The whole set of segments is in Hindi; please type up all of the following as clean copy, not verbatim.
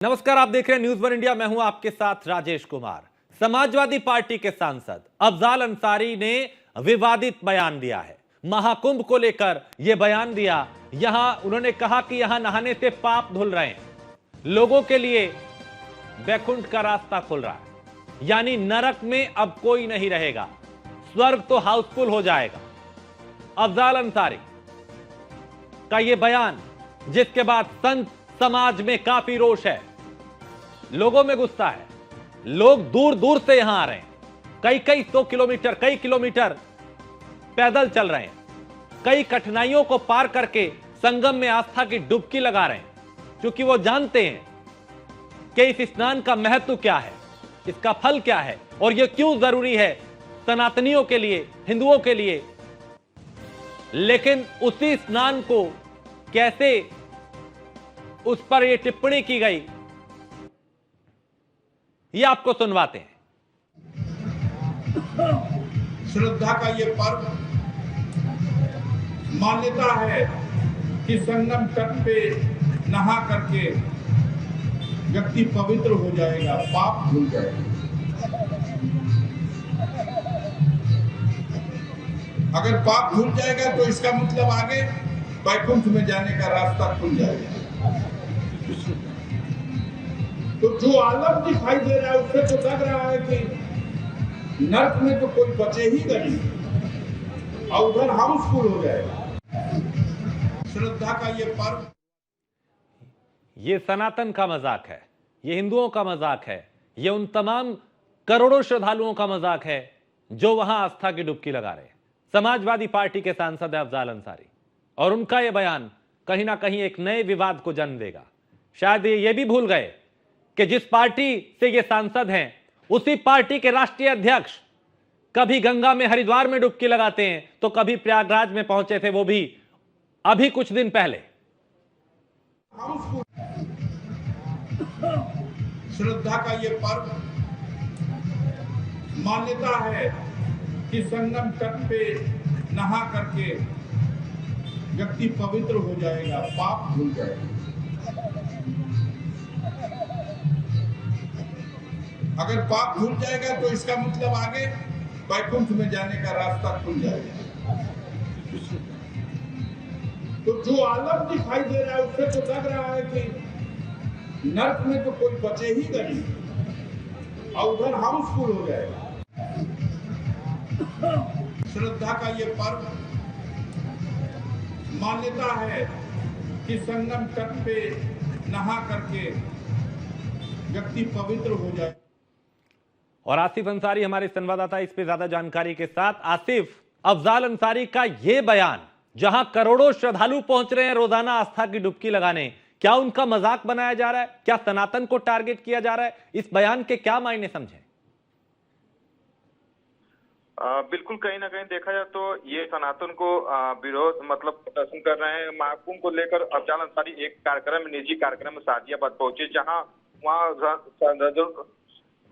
नमस्कार, आप देख रहे हैं न्यूज वन इंडिया। मैं हूं आपके साथ राजेश कुमार। समाजवादी पार्टी के सांसद अफजाल अंसारी ने विवादित बयान दिया है। महाकुंभ को लेकर यह बयान दिया। यहां उन्होंने कहा कि यहां नहाने से पाप धुल रहे हैं, लोगों के लिए वैकुंठ का रास्ता खुल रहा है, यानी नरक में अब कोई नहीं रहेगा, स्वर्ग तो हाउसफुल हो जाएगा। अफजाल अंसारी का यह बयान, जिसके बाद संत समाज में काफी रोष है, लोगों में गुस्सा है। लोग दूर दूर से यहां आ रहे हैं, कई 100 किलोमीटर, कई किलोमीटर पैदल चल रहे हैं, कई कठिनाइयों को पार करके संगम में आस्था की डुबकी लगा रहे हैं, क्योंकि वो जानते हैं कि इस स्नान का महत्व क्या है, इसका फल क्या है और यह क्यों जरूरी है सनातनियों के लिए, हिंदुओं के लिए। लेकिन उसी स्नान को कैसे उस पर यह टिप्पणी की गई, ये आपको सुनवाते हैं। श्रद्धा का ये पर्व, मान्यता है कि संगम तट पे नहा करके व्यक्ति पवित्र हो जाएगा, पाप धुल जाएगा। अगर पाप धुल जाएगा तो इसका मतलब आगे वैकुंठ में जाने का रास्ता खुल जाएगा। तो जो आलम दिखाई दे रहा है उससे तो लग रहा है कि नर्क में तो कोई बचे ही नहीं और उधर हाउसफुल हो जाएगा। श्रद्धा का ये पर्व, ये सनातन का मजाक है, ये हिंदुओं का मजाक है, ये उन तमाम करोड़ों श्रद्धालुओं का मजाक है जो वहां आस्था की डुबकी लगा रहे हैं। समाजवादी पार्टी के सांसद है अफजाल अंसारी, और उनका यह बयान कहीं ना कहीं एक नए विवाद को जन्म देगा। शायद ये भी भूल गए कि जिस पार्टी से ये सांसद हैं, उसी पार्टी के राष्ट्रीय अध्यक्ष कभी गंगा में, हरिद्वार में डुबकी लगाते हैं, तो कभी प्रयागराज में पहुंचे थे, वो भी अभी कुछ दिन पहले। श्रद्धा का ये पर्व, मान्यता है कि संगम तट पे नहा करके व्यक्ति पवित्र हो जाएगा, पाप धुल जाएगा। अगर पाप धुल जाएगा तो इसका मतलब आगे वैकुंठ में जाने का रास्ता खुल जाएगा। तो जो आलम दिखाई दे रहा है उससे तो लग रहा है कि नर्क में तो कोई बचे ही नहीं और उधर हाउसफुल हो जाएगा। श्रद्धा का ये पर्व, मान्यता है कि संगम तट पे नहा करके व्यक्ति पवित्र हो जाए। और आसिफ अंसारी हमारे संवाददाता इस पे ज्यादा जानकारी के साथ। आसिफ, अफजाल अंसारी का यह बयान, जहां करोड़ों श्रद्धालु पहुंच रहे हैं रोजाना आस्था की डुबकी लगाने, क्या उनका मजाक बनाया जा रहा है? क्या सनातन को टारगेट किया जा रहा है? इस बयान के क्या मायने समझे? बिल्कुल, कहीं ना कहीं देखा जाए तो ये सनातन को विरोध मतलब प्रदर्शन कर रहे हैं। महाकुंभ को लेकर अफजाल अंसारी एक कार्यक्रम, निजी कार्यक्रम में सादियाबाद पहुंचे, जहां वहां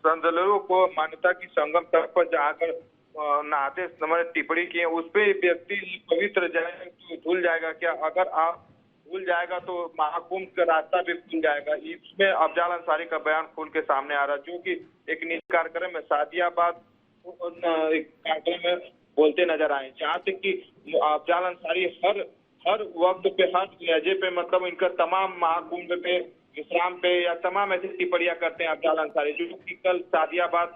श्रद्धालुओं को मान्यता की संगम तट पर जाकर नहाते समय टिप्पणी की है। उस पे व्यक्ति पवित्र जाए तो धुल जाएगा क्या? अगर आप भूल जाएगा तो महाकुंभ का रास्ता भी खुल जाएगा। इसमें अफजाल अंसारी का बयान खुल के सामने आ रहा है, जो कि एक निजी कार्यक्रम में सादियाबाद कार्यक्रम में बोलते नजर आए, जहाँ तक कि अफजाल अंसारी हर वक्त पे, हर लहजे पे, मतलब इनका तमाम महाकुंभ पे, विश्राम पे या तमाम ऐसी टिप्पणियां करते हैं अफजाल अंसारी, जो कि कल सादियाबाद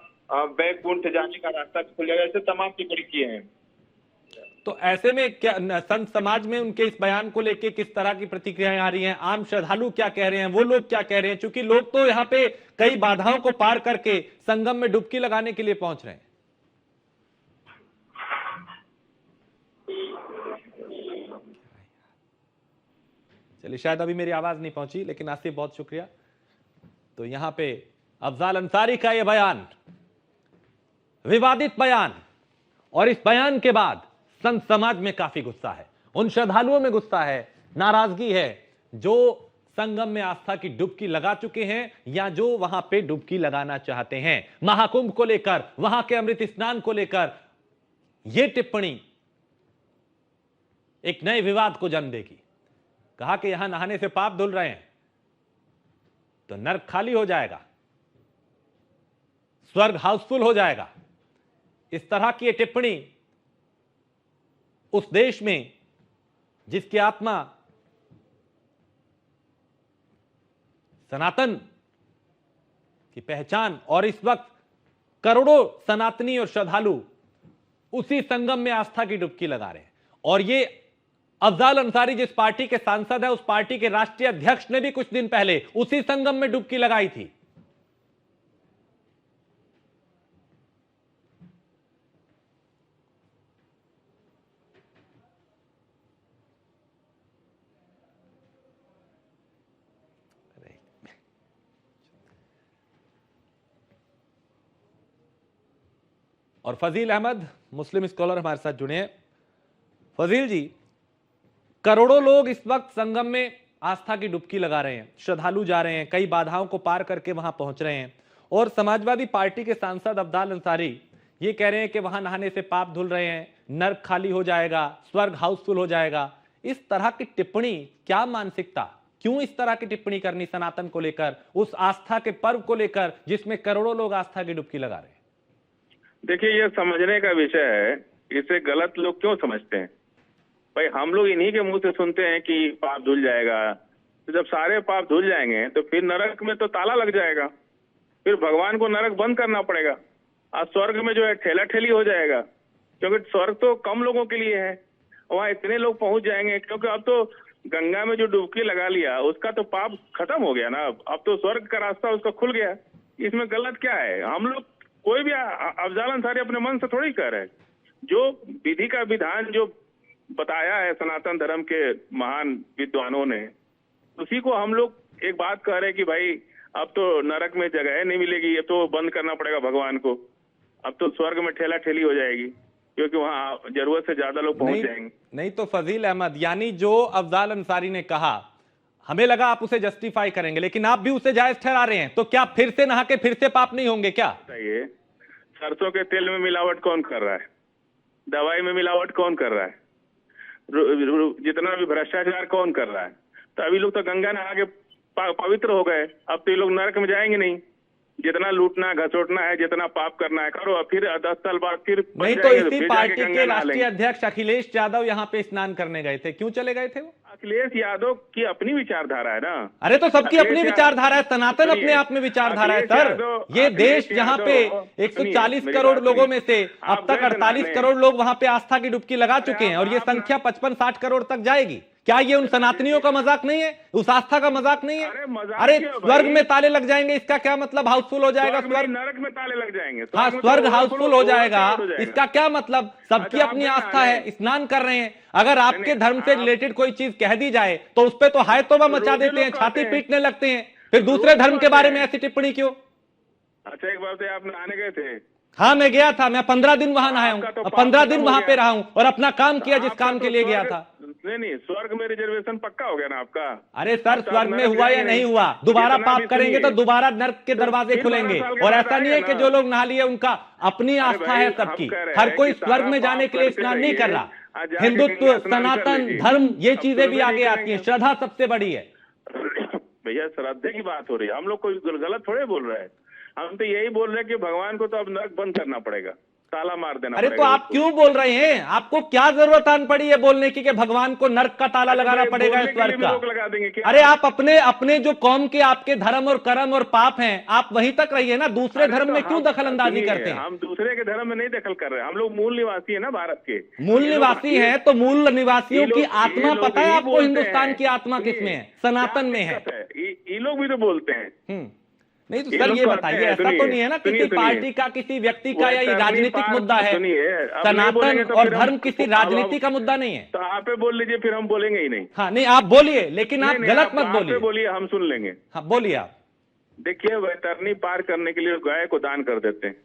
वैकुंठ जाने का रास्ता खुल जाएगा, ऐसे तमाम टिप्पणी किए हैं। तो ऐसे में क्या संत समाज में उनके इस बयान को लेके किस तरह की प्रतिक्रियाएं आ रही हैं? आम श्रद्धालु क्या कह रहे हैं, वो लोग क्या कह रहे हैं? क्योंकि लोग तो यहाँ पे कई बाधाओं को पार करके संगम में डुबकी लगाने के लिए पहुंच रहे हैं। चलिए, शायद अभी मेरी आवाज नहीं पहुंची, लेकिन आसिफ बहुत शुक्रिया। तो यहां पे अफजाल अंसारी का यह बयान, विवादित बयान, और इस बयान के बाद संत समाज में काफी गुस्सा है, उन श्रद्धालुओं में गुस्सा है, नाराजगी है जो संगम में आस्था की डुबकी लगा चुके हैं या जो वहां पे डुबकी लगाना चाहते हैं। महाकुंभ को लेकर, वहां के अमृत स्नान को लेकर यह टिप्पणी एक नए विवाद को जन्म देगी। कहा कि यहां नहाने से पाप धुल रहे हैं, तो नर्क खाली हो जाएगा, स्वर्ग हाउसफुल हो जाएगा। इस तरह की यह टिप्पणी उस देश में जिसकी आत्मा सनातन की पहचान, और इस वक्त करोड़ों सनातनी और श्रद्धालु उसी संगम में आस्था की डुबकी लगा रहे हैं। और ये अफजाल अंसारी जिस पार्टी के सांसद है, उस पार्टी के राष्ट्रीय अध्यक्ष ने भी कुछ दिन पहले उसी संगम में डुबकी लगाई थी। और फजील अहमद मुस्लिम स्कॉलर हमारे साथ जुड़े हैं। फजील जी, करोड़ों लोग इस वक्त संगम में आस्था की डुबकी लगा रहे हैं, श्रद्धालु जा रहे हैं, कई बाधाओं को पार करके वहां पहुंच रहे हैं, और समाजवादी पार्टी के सांसद अफजाल अंसारी ये कह रहे हैं कि वहां नहाने से पाप धुल रहे हैं, नर्क खाली हो जाएगा, स्वर्ग हाउसफुल हो जाएगा। इस तरह की टिप्पणी, क्या मानसिकता, क्यों इस तरह की टिप्पणी करनी सनातन को लेकर, उस आस्था के पर्व को लेकर जिसमें करोड़ों लोग आस्था की डुबकी लगा रहे हैं? देखिए, ये समझने का विषय है, इसे गलत लोग क्यों समझते हैं। भाई हम लोग इन्हीं के मुंह से सुनते हैं कि पाप धुल जाएगा, तो जब सारे पाप धुल जाएंगे तो फिर नरक में तो ताला लग जाएगा, फिर भगवान को नरक बंद करना पड़ेगा, और स्वर्ग में जो है ठेला ठेली हो जाएगा, क्योंकि स्वर्ग तो कम लोगों के लिए है, वहाँ इतने लोग पहुंच जाएंगे। क्योंकि अब तो गंगा में जो डुबकी लगा लिया उसका तो पाप खत्म हो गया ना, अब तो स्वर्ग का रास्ता उसका खुल गया। इसमें गलत क्या है? हम लोग कोई भी अफजाल अंसारी अपने मन से थोड़ी कह रहे हैं। जो विधि का विधान जो बताया है सनातन धर्म के महान विद्वानों ने, उसी को हम लोग एक बात कह रहे हैं कि भाई अब तो नरक में जगह नहीं मिलेगी, अब तो बंद करना पड़ेगा भगवान को, अब तो स्वर्ग में ठेला ठेली हो जाएगी, क्योंकि वहां जरूरत से ज्यादा लोग पहुंच जाएंगे। नहीं तो फजील अहमद, यानी जो अफजाल अंसारी ने कहा, हमें लगा आप उसे जस्टिफाई करेंगे, लेकिन आप भी उसे जायज ठहरा रहे हैं, तो क्या फिर से नहा के फिर से पाप नहीं होंगे क्या? बताइए, सरसों के तेल में मिलावट कौन कर रहा है? दवाई में मिलावट कौन कर रहा है? जितना भी भ्रष्टाचार कौन कर रहा है? तो अभी लोग तो गंगा नहा के पवित्र हो गए, अब तो ये लोग नरक में जाएंगे नहीं। जितना लूटना घसोटना है, जितना पाप करना है करो, फिर 10 साल बाद फिर नहीं तो इसी पार्टी के राष्ट्रीय अध्यक्ष अखिलेश यादव यहाँ पे स्नान करने गए थे, क्यों चले गए थे वो? अखिलेश यादव की अपनी विचारधारा है ना। अरे तो सबकी अपनी विचारधारा है, सनातन अपने आप में विचारधारा है सर। ये देश जहाँ पे 140 करोड़ लोगों में से अब तक 48 करोड़ लोग वहां पे आस्था की डुबकी लगा चुके हैं, और ये संख्या 55-60 करोड़ तक जाएगी। क्या ये उन सनातनियों का मजाक नहीं है? उस आस्था का मजाक नहीं है? अरे स्वर्ग में ताले लग जाएंगे, इसका क्या मतलब? हाउसफुल हो जाएगा स्वर्ग? नरक में ताले लग जाएंगे। हाँ, स्वर्ग हाउसफुल हो जाएगा, इसका क्या मतलब? सबकी अपनी आस्था है, स्नान कर रहे हैं। अगर आपके धर्म से रिलेटेड कोई चीज कह दी जाए तो उस पर तो हाय तौबा मचा देते हैं, छाती पीटने लगते हैं, फिर दूसरे धर्म के बारे में ऐसी टिप्पणी क्यों? अच्छा, एक बात है, आप नहाने गए थे? हाँ, मैं गया था, मैं 15 दिन वहां नहाया हूँ, 15 दिन वहां पे रहा हूँ, और अपना काम किया जिस काम के लिए गया था। नहीं, स्वर्ग में रिजर्वेशन पक्का हो गया ना आपका? अरे सर, स्वर्ग में हुआ या नहीं हुआ, दोबारा पाप करेंगे तो दोबारा नर्क के दरवाजे खुलेंगे। और ऐसा नहीं है कि जो लोग नहा लिए उनका अपनी आस्था है सबकी, हर कोई स्वर्ग में जाने के लिए स्नान नहीं कर रहा। हिंदुत्व, सनातन धर्म, ये चीजें भी आगे आती हैं, श्रद्धा सबसे बड़ी है। भैया, श्रद्धा की बात हो रही है, हम लोग कोई गलत थोड़े बोल रहे हैं। हम तो यही बोल रहे हैं कि भगवान को तो अब नरक बंद करना पड़ेगा, ताला मार देना अरे पड़ेगा। तो आप क्यों बोल रहे हैं? आपको क्या जरूरत आन पड़ी है बोलने की कि भगवान को नरक का ताला लगाना पड़ेगा स्वर्ग का? लगा देंगे क्या? अरे आप अपने जो कौम के आपके धर्म और कर्म और पाप हैं, आप वहीं तक रहिए ना, दूसरे धर्म में क्यों दखल अंदाजी करते हैं? हम दूसरे के धर्म में नहीं दखल कर रहे, हम लोग मूल निवासी है ना भारत के। मूल निवासी हैं तो मूल निवासियों की आत्मा पता है आपको? हिंदुस्तान की आत्मा किसमें है? सनातन में है। ये लोग भी तो बोलते हैं। नहीं तो सर ये बताइए, ऐसा तो नहीं है ना किसी पार्टी का, किसी व्यक्ति का, या ये राजनीतिक मुद्दा है? सनातन और धर्म किसी राजनीति का मुद्दा नहीं है। तो आप बोल लीजिए, फिर हम बोलेंगे ही नहीं। हाँ, नहीं आप बोलिए, लेकिन आप गलत मत बोलिए। बोलिए, हम सुन लेंगे। हाँ, बोलिए आप। देखिए, वैतरणी पार करने के लिए गाय को दान कर देते हैं।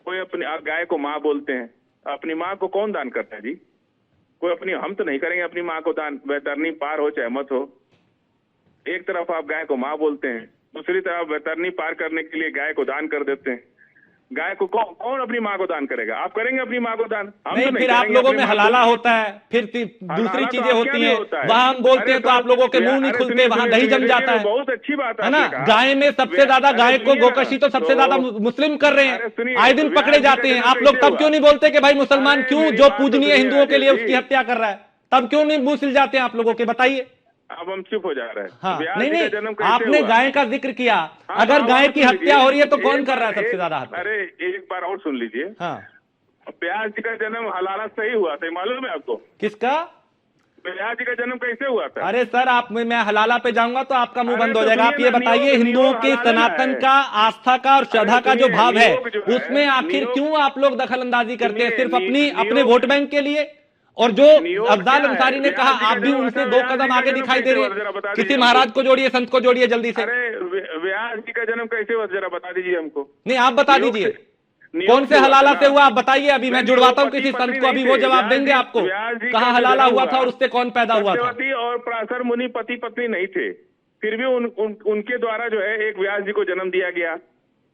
कोई अपनी गाय को माँ बोलते हैं, अपनी माँ को कौन दान करता है जी? कोई अपनी, हम तो नहीं करेंगे अपनी माँ को दान, वैतरणी पार हो चाहे मत हो। एक तरफ आप गाय को माँ बोलते हैं, दूसरी तरफ वैतरणी पार करने के लिए गाय को दान कर देते हैं। गाय को कौन अपनी माँ को दान करेगा? आप करेंगे अपनी माँ को दान? हम नहीं, तो फिर आप करेंगे लोगों अपनी में माँ को। हलाला होता है, फिर दूसरी चीजें होती हैं, वहां हम बोलते हैं तो आप लोगों के मुंह नहीं खुलते, वहां दही जम जाता है। बहुत अच्छी बात है ना? गाय में सबसे ज्यादा, गाय को गोकशी तो सबसे ज्यादा मुस्लिम कर रहे हैं, आए दिन पकड़े जाते हैं। आप लोग तब क्यों नहीं बोलते कि भाई मुसलमान क्यों, जो पूजनीय हिंदुओं के लिए उसकी हत्या कर रहा है, तब क्यों नहीं मुंह सिल जाते हैं आप लोगों के? बताइए। अब हम चुप हो जा रहे हैं। हाँ, व्यास नहीं जी का नहीं, जन्म कैसे आपने हुआ? गाय का जिक्र किया, हाँ, अगर तो गाय आप की सुन हत्या हो रही है तो लीजिए, कौन एक कर रहा है बार- सबसे ज्यादा हत्या? अरे एक बार और सुन लीजिए। हाँ, व्यास जी का जन्म हलाला सही हुआ था, मालूम है आपको? किसका? व्यास जी का जन्म कैसे हुआ था? अरे सर, आप मैं हलाला पे जाऊंगा तो आपका मुंह अरे बंद हो तो जाएगा। आप सुनिए ये ना, बताइए, नियोग हिंदुओं के हलाला सनातन है। का, आस्था का और श्रद्धा का जो सुनिए, भाव है, नियोग जो है, उसमें आखिर नियोग- क्यों आप लोग दखल अंदाजी करते हैं? सुनिए, सिर्फ अपने नियोग- वोट बैंक के लिए? और जो नियोग अफजाल क्या है? अंसारी ने व्यास कहा, जी का आप भी जन्म- उनसे अच्छा, 2 व्यास कदम जी का आगे जन्म दिखाई दे कैसे रही हुआ? जरा बता है। दीजिए किसी हमको। महाराज को जोड़िए, संत को जोड़िए जल्दी से। अरे व्यास जी का जन्म कैसे हुआ? जरा बता दीजिए हमको। नहीं, आप बता नियोग दीजिए से- नियोग कौन से हुआ था हलाला ना? से हुआ, आप बताइए। अभी मैं नहीं, जुड़वाता हूँ वो किसी पति संत को, पत्नी अभी नहीं वो थे। जवाब व्यास देंगे जी- आपको। व्यास जी कहाँ का हलाला जन्म हुआ था और उससे कौन पैदा हुआ था? सत्यवती और पराशर मुनि पति पत्नी नहीं थे, फिर भी उनके द्वारा जो है एक व्यास जी को जन्म दिया गया,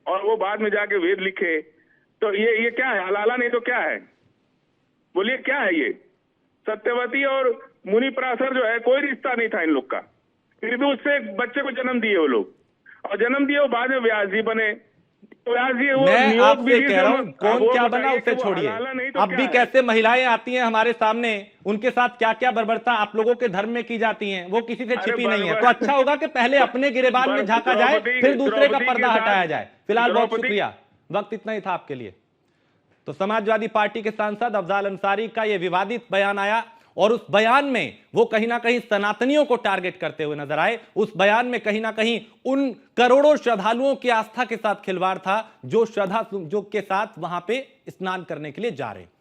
और वो बाद में जाके वेद लिखे। तो ये क्या है? हलाला नहीं तो क्या है? बोलिए क्या है ये? सत्यवती और मुनि पराशर जो है कोई रिश्ता नहीं था इन लोग का, फिर भी उससे एक बच्चे को जन्म दिए वो लोग, और जन्म दिए वो बाद में व्यास जी बने। तो व्यास जी वो मैं नियोग आपसे विधि कह से रहा हूं, अब कौन वो क्या बताइए बना कि उसे वो छोड़िए। हलाला नहीं तो अब क्या भी है? कैसे महिलाएं आती हैं हमारे सामने, उनके साथ क्या क्या बर्बरता आप लोगों के धर्म में की जाती हैं, वो किसी से अरे छिपी नहीं है। बर्बर- तो अच्छा होगा कि पहले अपने गिरेबान में झांका जाए, फिर दूसरे का द्रौपदी के पर्दा साथ- हटाया जाए। फिलहाल बहुत द्रौपदी- शुक्रिया, वक्त इतना ही था आपके लिए। तो समाजवादी पार्टी के सांसद अफजाल अंसारी का यह विवादित बयान आया, और उस बयान में वो कहीं ना कहीं सनातनियों को टारगेट करते हुए नजर आए। उस बयान में कहीं ना कहीं उन करोड़ों श्रद्धालुओं की आस्था के साथ खिलवाड़ था, जो श्रद्धा जो के साथ वहां पे स्नान करने के लिए जा रहे हैं।